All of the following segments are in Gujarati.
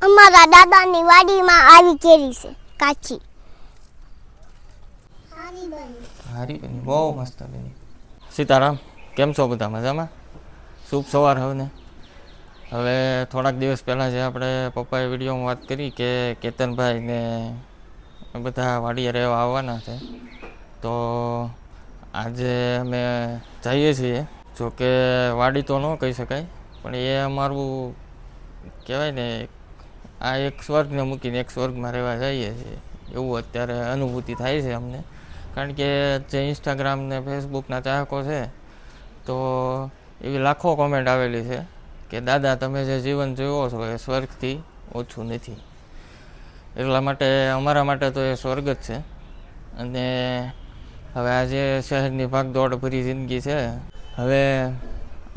અમારા દાદાની વાડીમાં આવી કેરી છે કાચી. હારી બની, બહુ મસ્ત બની. સીતારામ, કેમ છો બધા? મજામાં? શુભ સવાર હવે. હવે થોડાક દિવસ પહેલાં જે આપણે પપ્પાએ વિડીયોમાં વાત કરી કે કેતનભાઈ ને બધા વાડીએ રહેવા આવવાના છે, તો આજે અમે જઈએ છીએ. જો કે વાડી તો ન કહી શકાય, પણ એ અમારું કહેવાય ને, આ એક સ્વર્ગને મૂકીને એક સ્વર્ગમાં રહેવા જઈએ છીએ એવું અત્યારે અનુભૂતિ થાય છે અમને. કારણ કે જે ઇન્સ્ટાગ્રામ ને ફેસબુકના ચાહકો છે, તો એવી લાખો કોમેન્ટ આવેલી છે કે દાદા તમે જે જીવન જીવો છો એ સ્વર્ગથી ઓછું નથી. એટલા માટે અમારા માટે તો એ સ્વર્ગ જ છે. અને હવે આજે શહેરની ભાગદોડ ભરી જિંદગી છે. હવે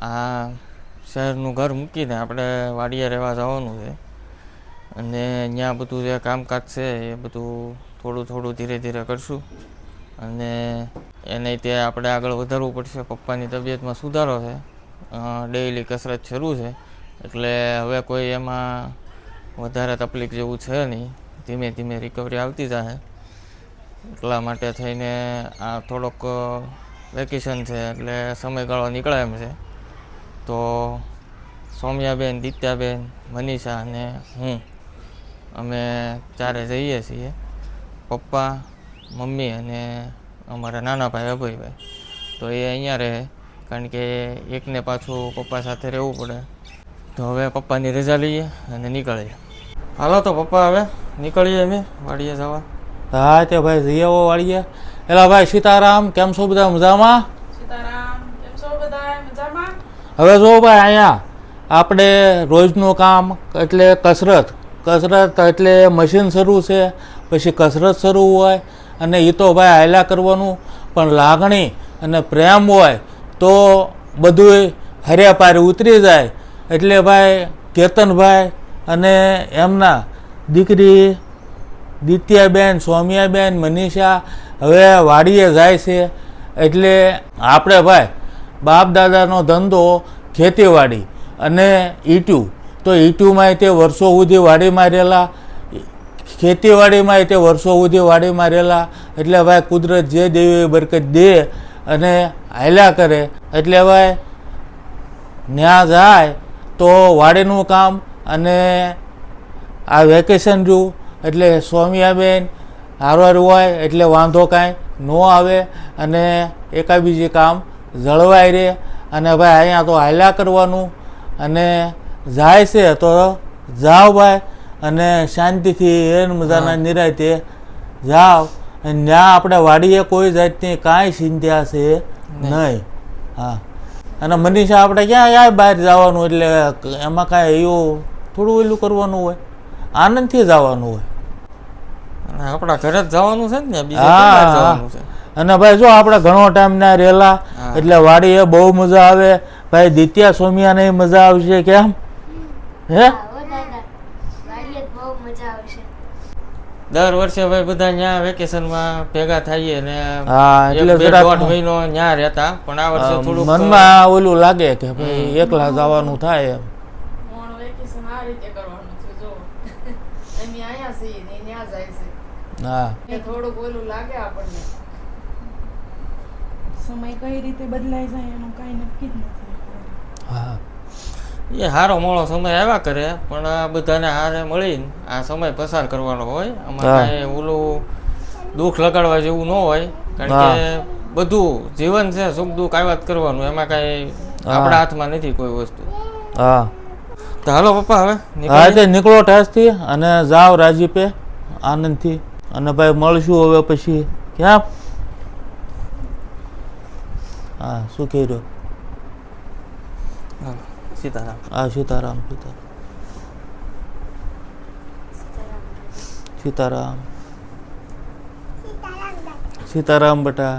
આ શહેરનું ઘર મૂકીને આપણે વાડીએ રહેવા જવાનું છે. અને ત્યાં બધું જે કામકાજ છે એ બધું થોડું થોડું ધીરે ધીરે કરશું. અને એને તે આપણે આગળ વધારવું પડશે. પપ્પાની તબિયતમાં સુધારો છે, ડેઈલી કસરત શરૂ છે, એટલે હવે કોઈ એમાં વધારે તકલીફ જેવું છે નહીં. ધીમે ધીમે રિકવરી આવતી જશે. એટલા માટે થઈને આ થોડોક વેકેશન છે એટલે સમયગાળો નીકળે એમ છે. તો સૌમ્યાબેન, દિત્યાબેન, મનીષા અને હું અમે ચારે જઈએ છીએ. પપ્પા, મમ્મી અને અમારા નાના ભાઈ અભયભાઈ તો એ અહીંયા રહે, કારણ કે એકને પાછું પપ્પા સાથે રહેવું પડે. તો હવે પપ્પાની રજા લઈએ અને નીકળીએ. હાલો તો પપ્પા હવે નીકળીએ અમે વાડીએ જવા. હા તે ભાઈ જઈ આવો વાડીએ. એલા ભાઈ સીતારામ, કેમ છો બધા? મજામાં? સીતારામ, કેમ છો બધા? મજામાં? હવે જો ભાઈ અહીંયા આપણે રોજનું કામ એટલે કસરત એટલે મશીન શરૂ છે, પછી કસરત શરૂ હોય, અને એ તો ભાઈ હાલ્યા કરવાનું. પણ લાગણી અને પ્રેમ હોય તો બધું હર્યા પારે ઉતરી જાય. એટલે ભાઈ કેતનભાઈ અને એમના દીકરી દિત્યાબેન, સૌમ્યાબેન, મનીષા હવે વાડીએ જાય છે. એટલે આપણે ભાઈ બાપ દાદાનો ધંધો ખેતીવાડી અને ઈટું, તો ઈટુમાંય તે વર્ષો સુધી વાડીમાં રહેલા, ખેતીવાડીમાંય તે વર્ષો સુધી વાડીમાં રહેલા. એટલે ભાઈ કુદરત જે દેવી બરકત દે અને હાલ્યા કરે. એટલે ભાઈ ત્યાં જાય તો વાડીનું કામ અને આ વેકેશન જોવું એટલે સૌમ્યાબેન હારવાર હોય એટલે વાંધો કાંઈ ન આવે અને એકાબીજી કામ જળવાઈ રહે. અને ભાઈ અહીંયા તો હાલ્યા કરવાનું. અને જાય છે તો જાઓ ભાઈ, અને શાંતિથી એન મજાના નિરાંતે જાઓ. અને ત્યાં આપણે વાડીએ કોઈ જાતની કાંઈ ચિંતા છે નહીં. હા, અને મનીષા આપણે ક્યાં બહાર જવાનું, એટલે એમાં કાંઈ એવું થોડું ઓલું કરવાનું હોય, આનંદથી જવાનું હોય. આપણા ઘરે જ જવાનું છે ને, બીજે જવાનું છે. અને ભાઈ જો આપણે ઘણો ટાઈમ ના રહેલા, એટલે વાડી એ બહુ મજા આવે. ભાઈ દિત્યા સોમિયા ને મજા આવશે. કેમ હે? દર વર્ષે ભાઈ બધા ત્યાં વેકેશનમાં ભેગા થઈએ ને એટલે 1-1.5 મહિનો ત્યાં રહેતા. પણ આ વર્ષે થોડું મનમાં ઓલું લાગે કે ભાઈ એકલા જવાનું થાય એમ. વેકેશન આ રીતે કરવાનું છે. જો અમે આયા છીએ ને ત્યાં જાય છે. હા, થોડુંક ઓલું લાગે આપણને. સમય કઈ રીતે બદલાઈ જાય એનું કાંઈ નક્કી જ નથી. હા, એ હારો મોળો સમય આવ્યા કરે, પણ આ બધાને હારે મળીને આ સમય પસાર કરવાનો હોય. આમાં કાંઈ ઓલું દુઃખ લગાડવા જેવું ન હોય, કારણ કે બધું જીવન છે, સુખ દુઃખ આવ્યા જ કરવાનું. એમાં કાંઈ આપણા હાથમાં નથી કોઈ વસ્તુ. હા, તો હાલો પપ્પા હવે નીકળો ટાસથી અને જાઓ રાજીપે આનંદથી. અને ભાઈ મળશું હવે પછી. ક્યાં? હા, શું કહી રહ્યો? સીતારામ. હા, સીતારામ. સીતારામ સીતારામ બેટા.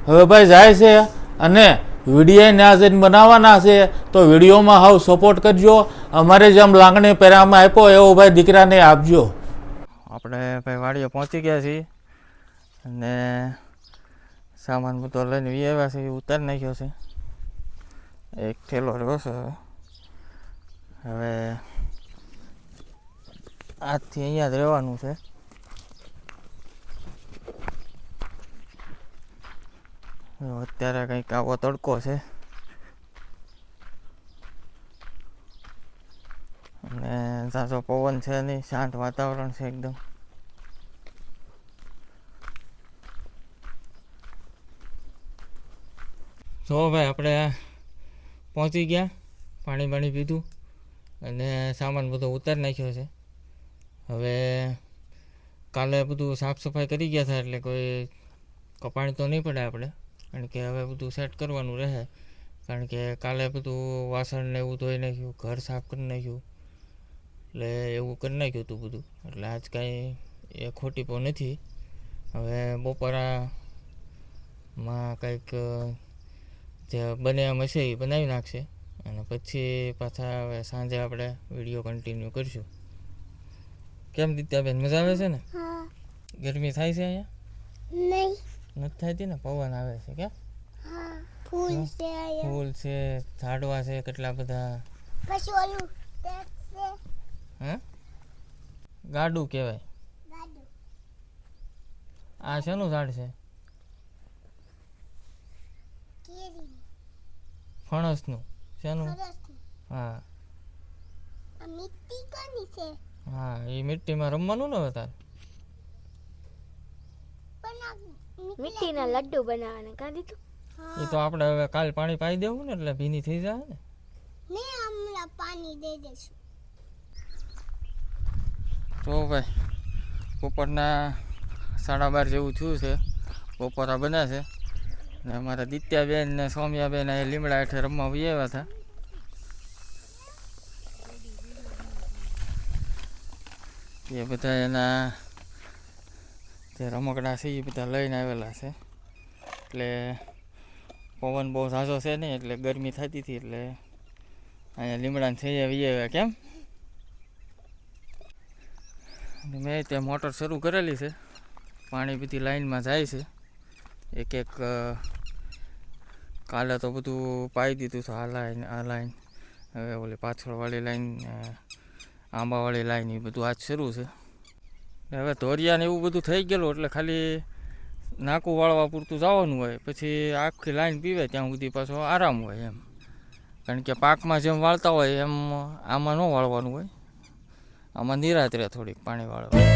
હવે ભાઈ જાય છે અને વિડીયો ના જઈને બનાવવાના છે તો વિડીયોમાં હાવ સપોર્ટ કરજો. અમારે જેમ લાગણી પહેરામાં આપ્યો એવો ભાઈ દીકરાને આપજો. આપણે ભાઈ વાડીએ પહોંચી ગયા છીએ અને સામાન બધો લઈને આવ્યા છે, એ ઉતારી નાખ્યો છે. એક થેલો રહ્યો છે. હવે આજથી અહીંયા જ રહેવાનું છે. અત્યારે કંઈક આવો તડકો છે અને ઝાઝો પવન છે નહીં, શાંત વાતાવરણ છે એકદમ. જો ભાઈ આપણે પહોંચી ગયા, પાણી પીધું અને સામાન બધો ઉતારી નાખ્યો છે. હવે કાલે બધું સાફ સફાઈ કરી ગયા હતા એટલે કોઈ કપાણી તો નહીં પડે આપણે, કારણ કે હવે બધું સેટ કરવાનું રહે. કારણ કે કાલે બધું વાસણ ને એવું ધોઈ નાખ્યું, ઘર સાફ કરી નાખ્યું, એટલે એવું કરી નાખ્યું હતું બધું. એટલે આજ કાંઈ એ ખોટી પણ નથી. હવે બપોરામાં કંઈક જે બને એમ હશે એ બનાવી નાખશે અને પછી પાછા હવે સાંજે આપણે વિડીયો કન્ટિન્યુ કરીશું. કેમ દીત્યાબેન, મજા આવે છે ને? હા. ગરમી થાય છે અહીંયા? નહીં. નથી થતી ને, પવન આવે છે. કે હા, ફૂલ છે અહીંયા. ફૂલ છે, ઝાડવા છે કેટલા બધા. પછી ઓલું ટેક છે. હે? ગાડું કહેવાય. ગાડું. આ શેનું ઝાડ છે? કેરીનું. ફણસનું. શેનું? સરસનું. હા આ મીઠી કોની છે? હા, એ મીઠીમાં રમવાનું ને હવે તારે. પણ આ મીઠીના લડ્ડુ બનાવવાના કાં દીધું? એ તો આપણે હવે કાલ પાણી પાઈ દેવું ને એટલે ભીની થઈ જાય ને. નહીં, હમણાં પાણી દઈ દઈશું. તો ભાઈ બપોરના 12:30 જેવું થયું છે. બપોરા બન્યા છે ને અમારા દિત્યાબેન ને સૌમ્યાબેન એ લીમડા હેઠે રમવા આવ્યા હતા. એ બધા એના જે રમકડા છે એ બધા લઈને આવેલા છે. એટલે પવન બહુ ઝાઝો છે નહીં એટલે ગરમી થતી હતી એટલે અહીંયા લીમડાને થઈ આવ્યા. કેમ? મેં ત્યાં મોટર શરૂ કરેલી છે, પાણી બધી લાઈનમાં જાય છે એક એક. કાલે તો બધું પાઈ દીધું છે, આ લાઈન હવે ઓલી પાછળવાળી લાઈન, આંબાવાળી લાઈન, એ બધું આજ શરૂ છે. હવે ધોરિયા ને એવું બધું થઈ ગયેલું એટલે ખાલી નાકું વાળવા પૂરતું જવાનું હોય, પછી આખી લાઈન પીવે ત્યાં સુધી પાછો આરામ હોય એમ. કારણ કે પાકમાં જેમ વાળતા હોય એમ આમાં ન વાળવાનું હોય, આમાં નિરાત રહે થોડીક પાણી વાળવા.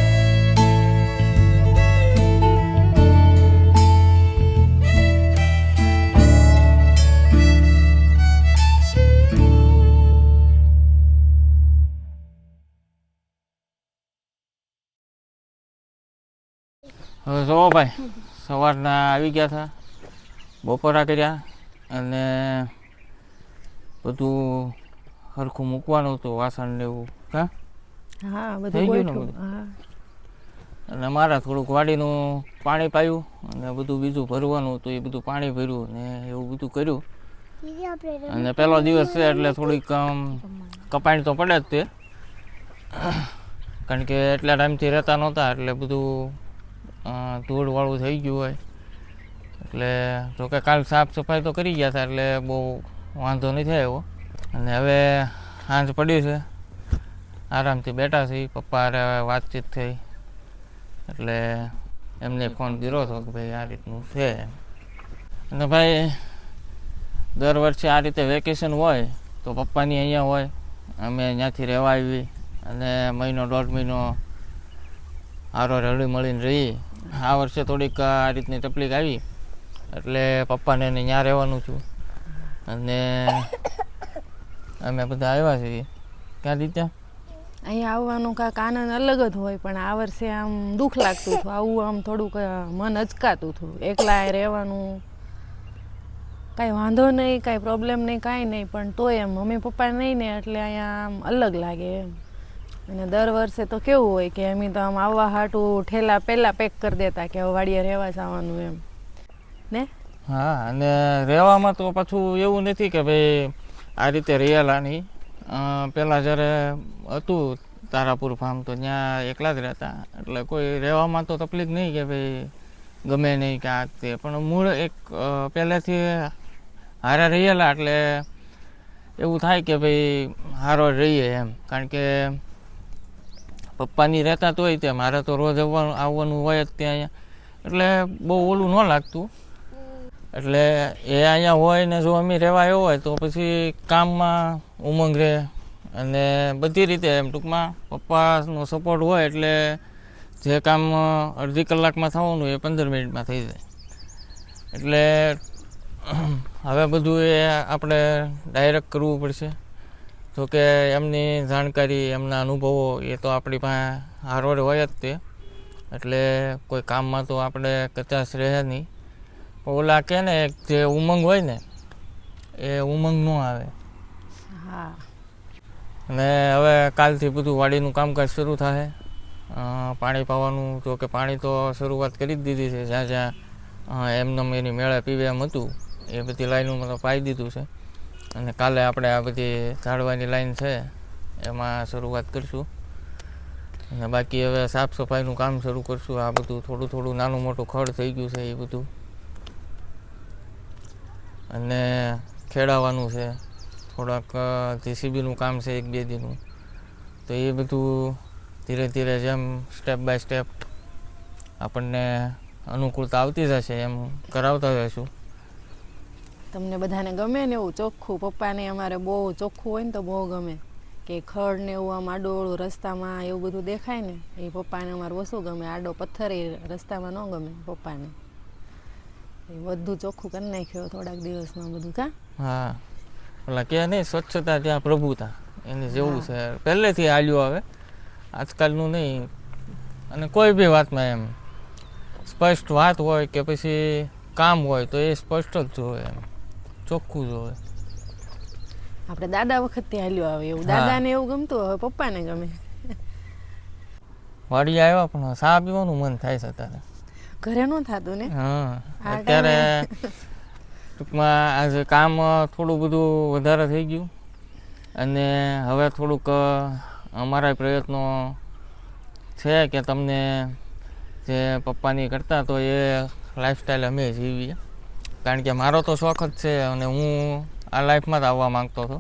હવે જો ભાઈ સવારના આવી ગયા હતા, બપોરા કર્યા અને બધું સરખું મૂકવાનું હતું, વાસણ ને એવું. હા હા, થઈ ગયું ને બધું. બધું? હા. અને મારા થોડુંક વાડીનું પાણી પાયું અને બધું બીજું ભરવાનું હતું એ બધું પાણી ભર્યું ને એવું બધું કર્યું. અને પહેલો દિવસ છે એટલે થોડીક કપાણી તો પડે જ તે, કારણ કે એટલા ટાઈમથી રહેતા નહોતા એટલે બધું ધૂળવાળું થઈ ગયું હોય. એટલે જોકે કાલ સાફ સફાઈ તો કરી ગયા હતા એટલે બહુ વાંધો નહીં થાય એવો. અને હવે સાંજ પડ્યું છે, આરામથી બેઠા છે. પપ્પા હારે વાતચીત થઈ એટલે એમને ફોન કર્યો હતો કે ભાઈ આ રીતનું છે. અને ભાઈ દર વર્ષે આ રીતે વેકેશન હોય તો પપ્પાની અહીંયા હોય, અમે ત્યાંથી રહેવા આવી અને મહિનો 1.5 મહિનો હારો રળી મળીને રહી. આ વર્ષે થોડીક આ રીતની તકલીફ આવી એટલે પપ્પાને ત્યાં રહેવાનું છું અને અમે બધા આવ્યા છીએ. ક્યાં દીધા? અહીંયા આવવાનું કાંઈક આનંદ અલગ જ હોય, પણ આ વર્ષે આમ દુઃખ લાગતું હતું. આવું આમ થોડુંક મન અચકાતું હતું. એકલા રહેવાનું કાંઈ વાંધો નહીં, કાંઈ પ્રોબ્લેમ નહીં, કાંઈ નહીં, પણ તોય એમ મમ્મી પપ્પા નહીં ને એટલે અહીંયા આમ અલગ લાગે એમ. અને દર વર્ષે તો કેવું હોય કે અમે તો આમ આવવા હાટું ઠેલા પહેલાં પેક કરી દેતા કે હવે વાડીએ રહેવા જવાનું એમ ને. હા, અને રહેવામાં તો પાછું એવું નથી કે ભાઈ આ રીતે રહેલા નહીં. પહેલાં જ્યારે હતું તારાપુર ફાર્મ તો ત્યાં એકલા જ રહેતા, એટલે કોઈ રહેવામાં તો તકલીફ નહીં કે ભાઈ ગમે નહીં કે આ તે, પણ મૂળ એક પહેલેથી હારા રહેલા એટલે એવું થાય કે ભાઈ હારો રહીએ એમ. કારણ કે પપ્પાની રહેતા તોય તે મારે તો રોજ આવવાનું હોય જ ત્યાં અહીંયા, એટલે બહુ ઓલું ન લાગતું. એટલે એ અહીંયા હોય ને જો અમે રહેવા આવ્યો હોય તો પછી કામમાં ઉમંગ રહે અને બધી રીતે એમ ટૂંકમાં પપ્પાનો સપોર્ટ હોય એટલે જે કામ અડધી કલાકમાં થવાનું એ 15 મિનિટમાં થઈ જાય. એટલે હવે બધું એ આપણે ડાયરેક્ટ કરવું પડશે. જોકે એમની જાણકારી એમના અનુભવો એ તો આપણી પાસે હારોર હોય જ તે, એટલે કોઈ કામમાં તો આપણે કચાશ રહે નહીં. ઓલા કે ને જે ઉમંગ હોય ને એ ઉમંગ ન આવે. હા. અને હવે કાલથી બધું વાડીનું કામકાજ શરૂ થાય. પાણી પાવાનું, જો કે પાણી તો શરૂઆત કરી જ દીધી છે. જ્યાં જ્યાં એમને એની મેળે પીવે એમ હતું એ બધી લાઈનોમાં તો પાઈ દીધું છે. અને કાલે આપણે આ બધી ઝાડવાની લાઈન છે એમાં શરૂઆત કરીશું. અને બાકી હવે સાફ સફાઈનું કામ શરૂ કરશું. આ બધું થોડું થોડું નાનું મોટું ખડ થઈ ગયું છે એ બધું, અને ખેડાવાનું છે. થોડાક જીસીબીનું કામ છે 1-2 દીનું, તો એ બધું ધીરે ધીરે જેમ સ્ટેપ બાય સ્ટેપ આપણને અનુકૂળતા આવતી જશે એમ કરાવતા જઈશું. તમને બધાને ગમે ને એવું ચોખ્ખું? પપ્પાને અમારે બહુ ચોખ્ખું હોય ને તો બહુ ગમે, કે ખડ ને એવું આમ આડોળું રસ્તામાં એવું બધું દેખાય ને એ પપ્પાને અમારે ઓછું ગમે. આડો પથ્થર એ રસ્તામાં ન ગમે પપ્પાને. એ બધું ચોખ્ખું કરી નાખ્યું થોડાક દિવસમાં બધું. કા? હા, ઓલા કે નહીં સ્વચ્છતા ત્યાં પ્રભુતા, એની જેવું છે. પહેલેથી હાલ્યું આવે, આજકાલનું નહીં. અને કોઈ બી વાતમાં એમ સ્પષ્ટ વાત હોય કે પછી કામ હોય તો એ સ્પષ્ટ જ જોવે, એમ ચોખ્ખું જોવે. આપણે દાદા વખતથી હાલ્યું આવે એવું. દાદાને એવું ગમતું, હવે પપ્પાને ગમે. વાડી આવ્યા પણ ચા પીવાનું મન થાય છે અત્યારે. ઘરે ન થતું ને. હા, અત્યારે ટૂંકમાં આજે કામ થોડું બધું વધારે થઈ ગયું, અને હવે થોડુંક અમારા પ્રયત્નો છે કે તમને જે પપ્પાની કરતા તો એ લાઈફસ્ટાઈલ અમે જીવીએ. કારણ કે મારો તો શોખ જ છે અને હું આ લાઈફમાં જ આવવા માંગતો હતો.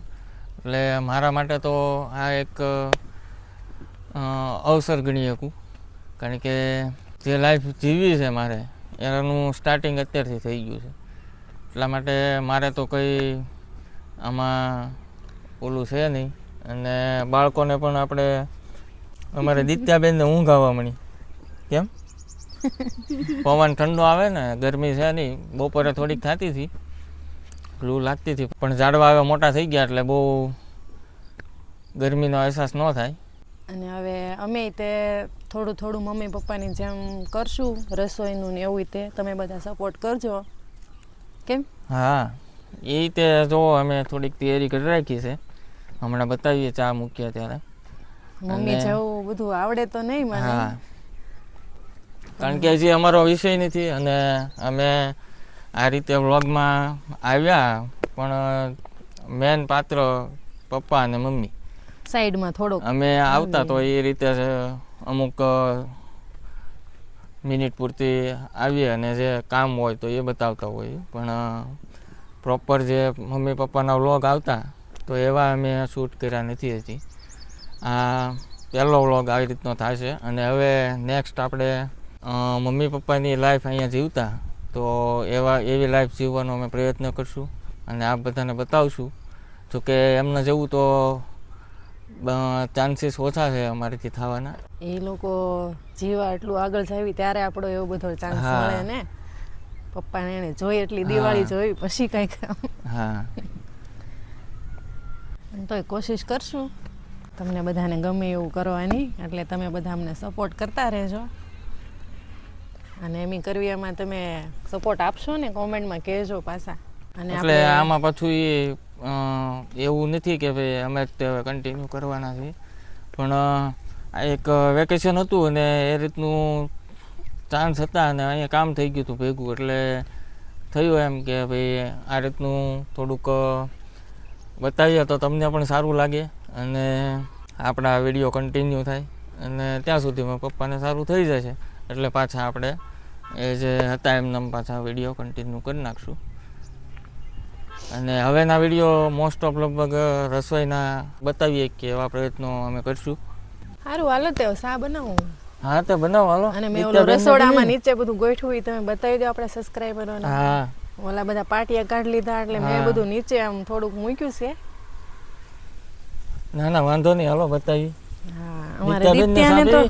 એટલે મારા માટે તો આ એક અવસર ગણી શકું. કારણ કે જે લાઈફ જીવી છે મારે એનું સ્ટાર્ટિંગ અત્યારથી થઈ ગયું છે. એટલા માટે મારે તો કંઈ આમાં ઓલું છે નહીં. અને બાળકોને પણ આપણે અમારે દિત્યાબેનને ઊંઘ આવવા મળી. કેમ? પવન ઠંડો આવે ને, ગરમી છે નહીં. બપોરે થોડીક થતી હતી, લૂ લાગતી હતી, પણ ઝાડવા હવે મોટા થઈ ગયા એટલે બહુ ગરમીનો અહેસાસ ન થાય. અને હવે અમે તે થોડું થોડું મમ્મી પપ્પાની જેમ કરશું રસોઈનું ને એવું તે તમે બધા સપોર્ટ કરજો. કેમ? હા, એ રીતે જો અમે થોડીક તૈયારી કરી રાખી છે. હમણાં બતાવીએ ચા મૂકીએ ત્યારે. મમ્મી જેવું બધું આવડે તો નહીં મને. હા, કારણ કે હજી અમારો વિષય નથી અને અમે આ રીતે વ્લોગમાં આવ્યા, પણ મેન પાત્ર પપ્પા અને મમ્મી. સાઈડમાં થોડોક અમે આવતા તો એ રીતે અમુક મિનિટ પૂરતી આવીએ અને જે કામ હોય તો એ બતાવતા હોઈએ. પણ પ્રોપર જે મમ્મી પપ્પાના વ્લોગ આવતા તો એવા અમે શૂટ કર્યા નથી હજી. આ પહેલો વ્લોગ આવી રીતનો થાય છે. અને હવે નેક્સ્ટ આપણે મમ્મી પપ્પાની લાઈફ અહીંયા જીવતા તો એવી લાઈફ જીવવાનો અમે પ્રયત્ન કરશું અને આપ બધાને બતાવશું. જોકે એમને જવું તો ચાન્સીસ ઓછા છે અમારીથી થવાના. એ લોકો જીવા એટલું આગળ જાવી ત્યારે આપણો એવો બધો ચાન્સ મળે ને. પપ્પાને એને જોઈ એટલી દિવાળી જોઈ પછી કંઈક. હા, તોય કોશિશ કરશું તમને બધાને ગમે એવું કરવાની. એટલે તમે બધા અમને સપોર્ટ કરતા રહેજો. અને એમ કરવી એમાં તમે સપોર્ટ આપશો ને, કોમેન્ટમાં કહેજો પાછા. અને એટલે આમાં પાછું એવું નથી કે ભાઈ અમે જ કન્ટિન્યુ કરવાના છીએ, પણ આ એક વેકેશન હતું અને એ રીતનું ચાન્સ હતા અને અહીંયા કામ થઈ ગયું હતું ભેગું, એટલે થયું એમ કે ભાઈ આ રીતનું થોડુંક બતાવીએ તો તમને પણ સારું લાગે અને આપણા વિડીયો કન્ટિન્યુ થાય અને ત્યાં સુધીમાં પપ્પાને સારું થઈ જશે એટલે પાછા આપણે એ જે હતા એમને પાછા વિડીયો કન્ટિન્યુ કરી નાખશું. અને હવેના વિડીયો મોસ્ટ ઓફ લગભગ રસોઈના બતાવીએ કે એવા પ્રયત્નો અમે કરશું. સારું હાલો તે શા બનાવું. હા તો બનાવો હાલો. અને મેં ઓલો રસોડામાં નીચે બધું ગોઠવું હોય તમે બતાવી દો આપણા સબસ્ક્રાઈબરોને. હા ઓલા બધા પાટિયા કાઢી લીધા એટલે મેં બધું નીચે આમ થોડુંક મૂક્યું છે. ના ના વાંધો નહીં હાલો બતાવી. હા અમારે દિત્યાને તો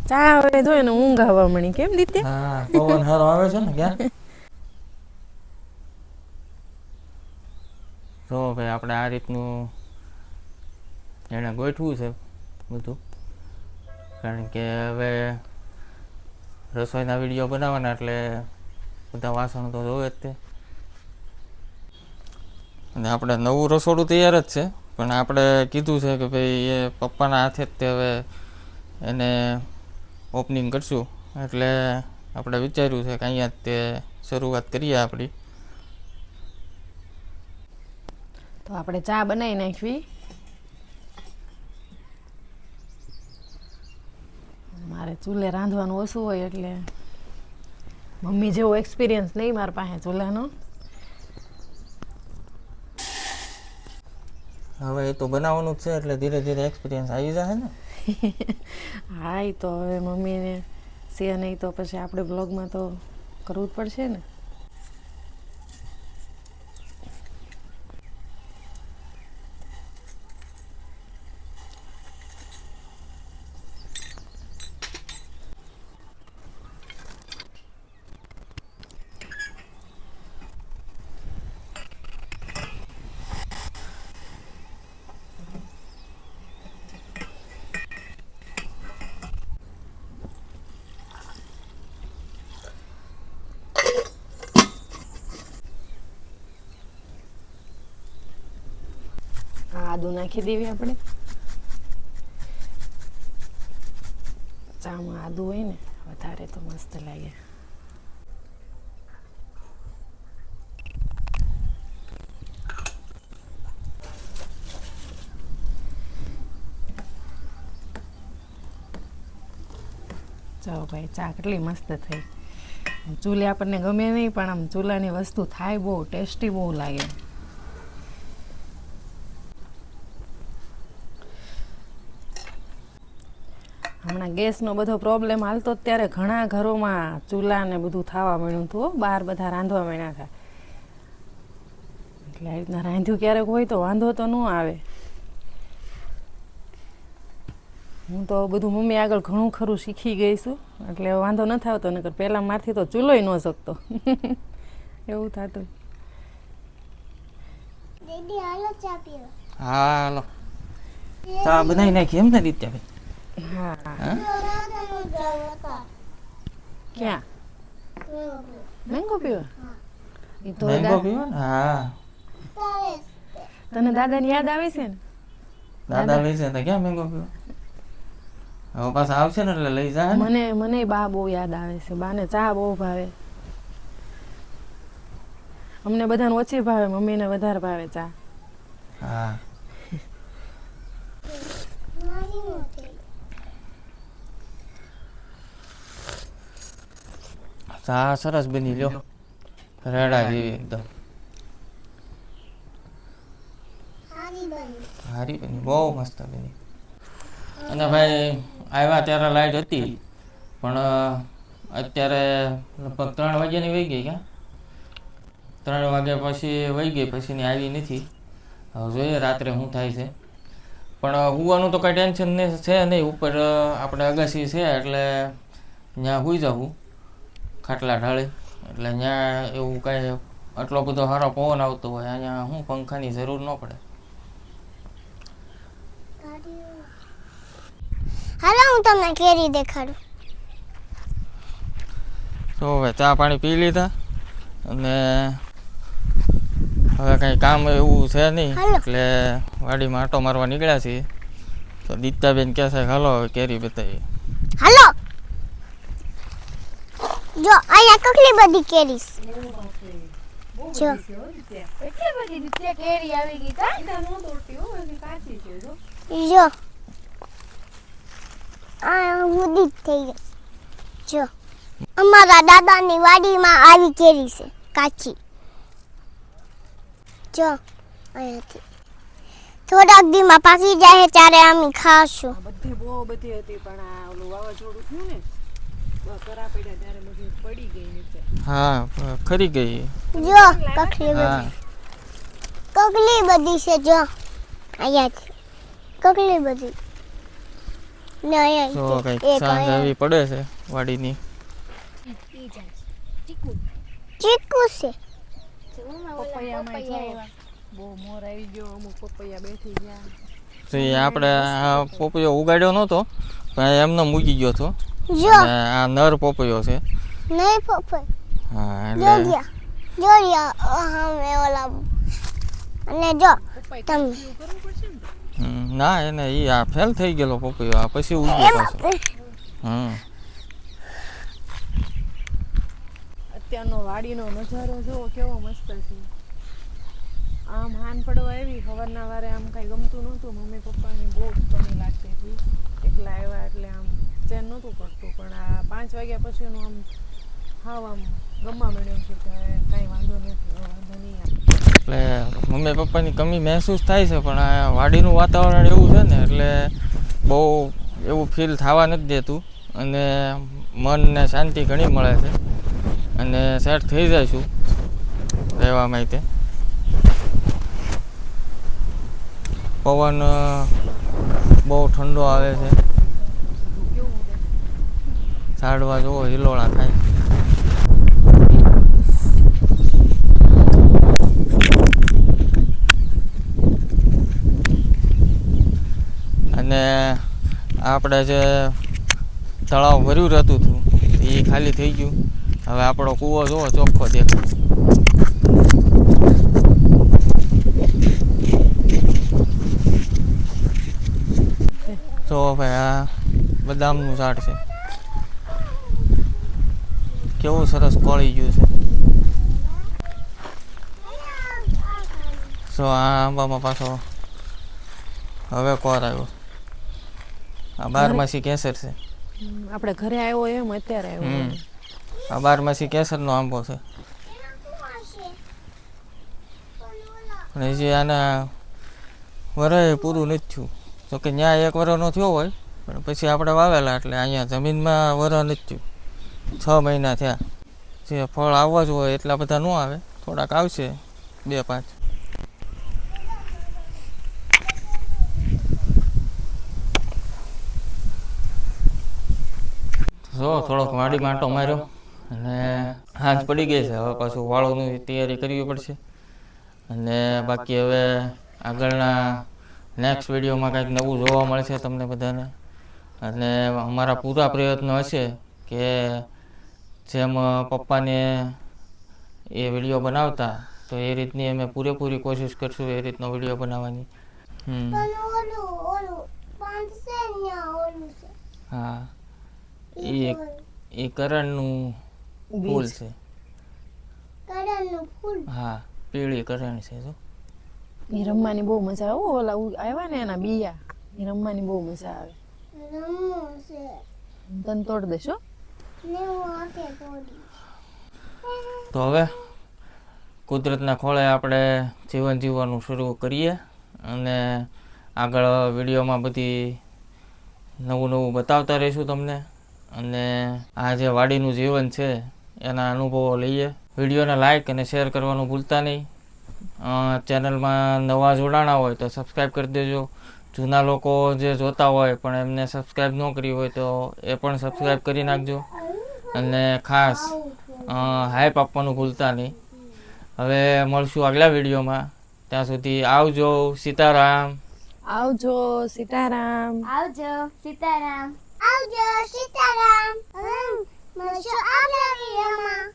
ચા આવે જોઈએ ને ઊંઘ આવવા મળી. કેમ દિત્યા? હા પવન સારો આવે છે ને ક્યાં. તો ભાઈ આપણે આ રીતનું એને ગોઠવું છે બધું, કારણ કે હવે રસોઈના વિડીયો બનાવવાના એટલે બધા વાસણ તો જોવે જ તે. અને આપણે નવું રસોડું તૈયાર જ છે પણ આપણે કીધું છે કે ભાઈ એ પપ્પાના હાથે જ તે હવે એને ઓપનિંગ કરશું એટલે આપણે વિચાર્યું છે કે અહીંયા જ તે શરૂઆત કરીએ આપણી. તો આપણે ચા બનાવી નાખવી. મારે ચૂલે રાંધવાનું ઓછું હોય એટલે મમ્મી જેવો એક્સપિરિયન્સ નહીં મારા પાસે ચૂલાનો. હવે એ તો બનાવવાનું જ છે એટલે ધીરે ધીરે એક્સપિરિયન્સ આવી જશે ને. હા એ તો હવે મમ્મીને છે નહીં તો પછી આપણે બ્લોગમાં તો કરવું જ પડશે ને. આદુ નાખી દેવી આપણે. ચામાં આદુ હોય ને વધારે તો મસ્ત લાગે. ચાલો ભાઈ ચા કેટલી મસ્ત થઈ. ચૂલે આપણને ગમે નહીં પણ આમ ચૂલાની વસ્તુ થાય બહુ ટેસ્ટી બહુ લાગે. હમણાં ગેસનો બધો પ્રોબ્લેમ હાલતો ત્યારે ઘણા ઘરોમાં ચૂલા ને બધું થવા મળ્યું હતું. બહાર બધા રાંધવા મળ્યા હતા એટલે આ રીતના રાંધ્યું ક્યારેક હોય તો વાંધો તો ન આવે. હું તો બધું મમ્મી આગળ ઘણું ખરું શીખી ગઈ છું એટલે વાંધો ન આવતો. નકર પહેલાં મારથી તો ચૂલોય ન શકતો એવું થતું. દીદી હાલો ચા પીવા. હા હાલો ચા બનાવી નાખી એમ ને દિત્યાભાઈ. હા ક્યાં મેંગો પીવા? એ તો મેંગો પીવો ને. હા તને દાદાની યાદ આવે છે ને? દાદા લઈ છે તો ક્યાં મેંગો પીવો. હવે પાછા આવશે ને એટલે લઈ જાય. મને બા બહુ યાદ આવે છે. બાને ચા બહુ ભાવે. અમને બધાને ઓછી ભાવે, મમ્મીને વધારે ભાવે ચા. હા ચા સરસ બની લ્યો, રેડા જેવી એકદમ હારી બની, બહુ મસ્ત બની. અને ભાઈ આવ્યા ત્યારે લાઈટ હતી પણ અત્યારે લગભગ 3 વાગ્યાની વહી ગઈ. ક્યાં 3 વાગ્યા પછી વહી ગઈ, પછીની આવી નથી. હવે જોઈએ રાત્રે શું થાય છે. પણ હોવાનું તો કાંઈ ટેન્શન છે નહીં. ઉપર આપણે અગાસી છે એટલે ત્યાં સુઈ જવું ખાટલા ઢાળે, એટલે ત્યાં એવું કાંઈ આટલો બધો સારો પવન આવતો હોય. અહીંયા શું પંખાની જરૂર ન પડે. હાલો હું તમને કેરી દેખાડું. તો હવે ચા પાણી પી લીધા અને હવે કાંઈ કામ એવું છે નહીં એટલે વાડીમાં આંટો મારવા નીકળ્યા છીએ. તો દીતાબેન કહે છે હાલો હવે કેરી બતાવી. હાલો જો અહીંયા કેટલી બધી કેરી છે. જો એટલી બધી રીતે કેરી આવી ગઈ કા જો આ ઉડી જ થઈ ગઈ જો અમારા દાદાની વાડીમાં આવી કેરી છે કાચી જો અહીંયાથી થોડાક દીમાં પાકી જાય ત્યારે અમે ખાશું બધી બહુ બધી હતી પણ આ ઓલું વાવાઝોડું થયું ને કરા પડ્યા ત્યારે બધી પડી ગઈ નીચે. હા ખરી ગઈ. જો કકલી હા બધી છે જો અહીંયાથી કકલી બધી ને તો અહીંયા કંઈક એક સાંજ અહીંયા આવી પડે છે વાડીની. ચીકુ છે પપૈયામાં જો બહુ મોર આવી ગયો, અમુક પપૈયા બેઠી ગયા. તો એ આપણે આ પોપૈયો ઉગાડ્યો નહોતો પણ એમને મૂકી ગયો હતો. જો અને આ નર પોપૈયો છે. નહીં પપ્પા હા જો એટલે ગયા જો રહ્યા અમે ઓલા અને જો તમે ના એને ઈ આ ફેલ થઈ ગયેલો પોપૈયો આ પછી ઉગ્યો પાછો. અત્યારનો વાડીનો નજારો જોવો કેવો મસ્ત છે. આમ હાન પડવા આવી સવારના વારે આમ કાંઈ ગમતું નહોતું. મમ્મી પપ્પાની બહુ કમી લાગતી હતી. એકલા આવ્યા એટલે આમ ચેન નહોતું પડતું પણ આ 5 વાગ્યા પછીનું આમ હાવ આમ ગમવા મળ્યું છે કે કાંઈ વાંધો નથી, વાંધો નહીં આવે. એટલે મમ્મી પપ્પાની કમી મહેસૂસ થાય છે પણ આ વાડીનું વાતાવરણ એવું છે ને એટલે બહુ એવું ફીલ થવા નથી દેતું અને મનને શાંતિ ઘણી મળે છે અને સેટ થઈ જઈશું રહેવા માટે. પવન બહુ ઠંડો આવે છે, ઝાડવા જોવો હિલોળા થાય. અને આપણે જે તળાવ ભર્યું રહેતું હતું એ ખાલી થઈ ગયું. હવે આપણો કૂવો જોવો ચોખ્ખો દેખાય. જો ભાઈ આ બદામનું ઝાડ છે, કેવું સરસ કોળી ગયું છે. જો આ આંબામાં પાછો હવે કોર આવ્યો. આ 12માસી કેસર છે. આપણે ઘરે આવ્યો એમ અત્યારે આવ્યો. આ 12માસી કેસરનો આંબો છે પણ હજી આના વરાય પૂરું નથી થયું. જોકે ત્યાં 1 વરસનો થયો હોય પણ પછી આપણે વાવેલા એટલે અહીંયા જમીનમાં વરસ નથી થયું. 6 મહિના થયા. જે ફળ આવવા જ હોય એટલા બધા ન આવે, થોડાક આવશે 2-5. જો થોડોક વાડીમાં આંટો માર્યો અને હાંજ પડી ગઈ છે. હવે પાછું વાળોની તૈયારી કરવી પડશે અને બાકી હવે આગળના નેક્સ્ટ વિડીયોમાં કંઈક નવું જોવા મળશે તમને બધાને. અને અમારા પૂરા પ્રયત્નો હશે કે જેમ પપ્પાને એ વિડીયો બનાવતા તો એ રીતની અમે પૂરેપૂરી કોશિશ કરશું એ રીતનો વિડીયો બનાવવાની. હા એ કરણનું ફૂલ છે. હા પીળી કરણ છે. જો એ રમવાની બહુ મજા આવે. ઓલા આવ્યા ને એના બીયા, એ રમવાની બહુ મજા આવે. તને તોડ દેશો. તો હવે કુદરતના ખોળે આપણે જીવન જીવવાનું શરૂ કરીએ અને આગળ વિડીયોમાં બધી નવું બતાવતા રહીશું તમને. અને આ જે વાડીનું જીવન છે એના અનુભવો લઈએ. વિડીયોને લાઈક અને શેર કરવાનું ભૂલતા નહીં. ચેનલમાં નવા જોડાણા હોય તો સબસ્ક્રાઈબ કરી દેજો. જૂના લોકો જે જોતા હોય પણ એમને સબસ્ક્રાઈબ ન કરી હોય તો એ પણ સબસ્ક્રાઈબ કરી નાખજો. અને ખાસ હાઈપ આપવાનું ભૂલતા નહીં. હવે મળશું આગલા વિડીયોમાં. ત્યાં સુધી આવજો. સીતારામ. આવજો સીતારામ. આવજો સીતારામ. આવજો સીતારામ. મળશું આગલા વિડીયોમાં.